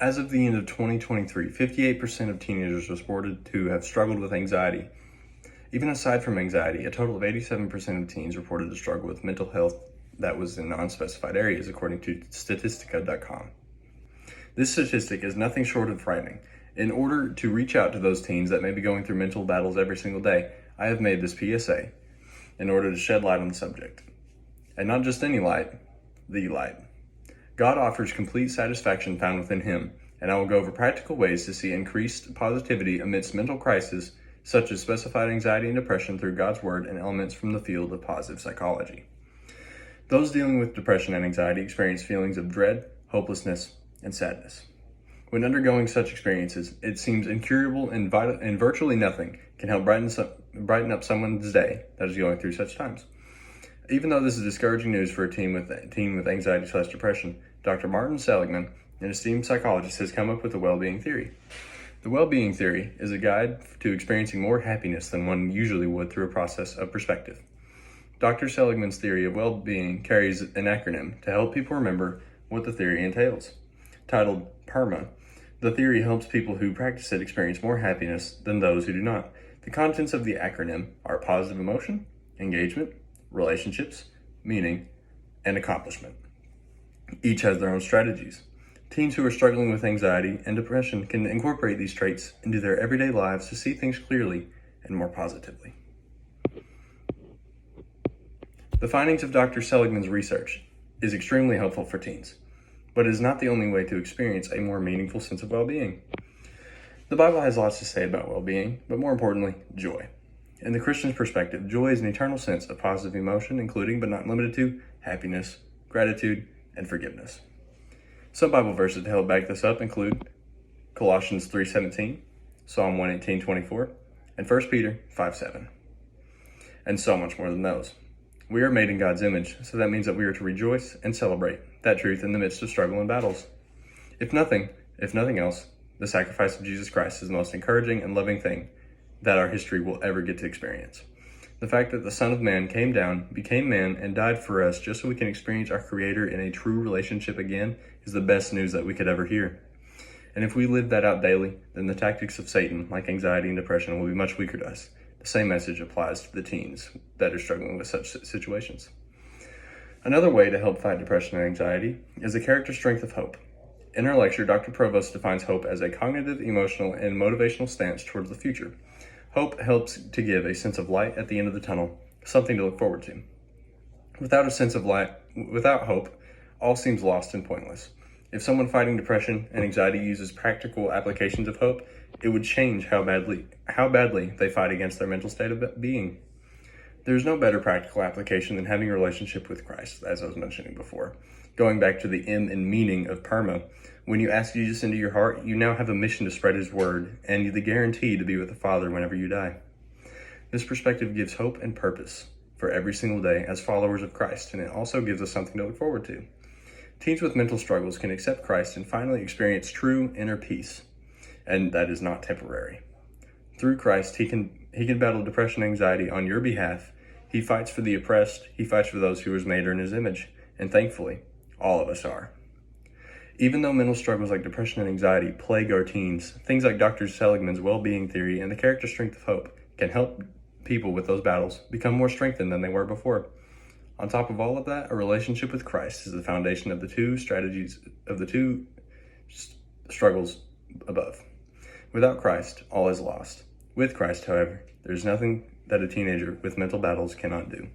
As of the end of 2023, 58% of teenagers reported to have struggled with anxiety. Even aside from anxiety, a total of 87% of teens reported to struggle with mental health that was in unspecified areas, according to Statistica.com. This statistic is nothing short of frightening. In order to reach out to those teens that may be going through mental battles every single day, I have made this PSA in order to shed light on the subject. And not just any light, the light. God offers complete satisfaction found within Him, and I will go over practical ways to see increased positivity amidst mental crisis, such as specified anxiety and depression through God's Word and elements from the field of positive psychology. Those dealing with depression and anxiety experience feelings of dread, hopelessness, and sadness. When undergoing such experiences, it seems incurable and virtually nothing can help brighten up someone's day that is going through such times. Even though this is discouraging news for a teen with anxiety/depression, Dr. Martin Seligman, an esteemed psychologist, has come up with the well-being theory. The well-being theory is a guide to experiencing more happiness than one usually would through a process of perspective. Dr. Seligman's theory of well-being carries an acronym to help people remember what the theory entails. Titled PERMA, the theory helps people who practice it experience more happiness than those who do not. The contents of the acronym are positive emotion, engagement, relationships, meaning, and accomplishment. Each has their own strategies. Teens who are struggling with anxiety and depression can incorporate these traits into their everyday lives to see things clearly and more positively. The findings of Dr. Seligman's research is extremely helpful for teens, but it is not the only way to experience a more meaningful sense of well-being. The Bible has lots to say about well-being, but more importantly, joy. In the Christian's perspective, joy is an eternal sense of positive emotion, including but not limited to happiness, gratitude, and forgiveness. Some Bible verses to help back this up include Colossians 3:17, Psalm 118:24, and 1 Peter 5:7, and so much more than those. We are made in God's image, so that means that we are to rejoice and celebrate that truth in the midst of struggle and battles. If nothing else, the sacrifice of Jesus Christ is the most encouraging and loving thing that our history will ever get to experience. The fact that the Son of Man came down, became man, and died for us just so we can experience our Creator in a true relationship again is the best news that we could ever hear. And if we live that out daily, then the tactics of Satan, like anxiety and depression, will be much weaker to us. The same message applies to the teens that are struggling with such situations. Another way to help fight depression and anxiety is the character strength of hope. In our lecture, Dr. Provost defines hope as a cognitive, emotional, and motivational stance towards the future. Hope helps to give a sense of light at the end of the tunnel, something to look forward to. Without hope, all seems lost and pointless. If someone fighting depression and anxiety uses practical applications of hope, it would change how badly they fight against their mental state of being. There's no better practical application than having a relationship with Christ, as I was mentioning before. Going back to the M in meaning of PERMA, when you ask Jesus into your heart, you now have a mission to spread His word and the guarantee to be with the Father whenever you die. This perspective gives hope and purpose for every single day as followers of Christ, and it also gives us something to look forward to. Teens with mental struggles can accept Christ and finally experience true inner peace, and that is not temporary. Through Christ, He can battle depression and anxiety on your behalf. He fights for the oppressed. He fights for those who are made in His image, and thankfully, all of us are. Even though mental struggles like depression and anxiety plague our teens, things like Dr. Seligman's well-being theory and the character strength of hope can help people with those battles become more strengthened than they were before. On top of all of that, a relationship with Christ is the foundation of the two struggles above. Without Christ, all is lost. With Christ, however, there is nothing that a teenager with mental battles cannot do.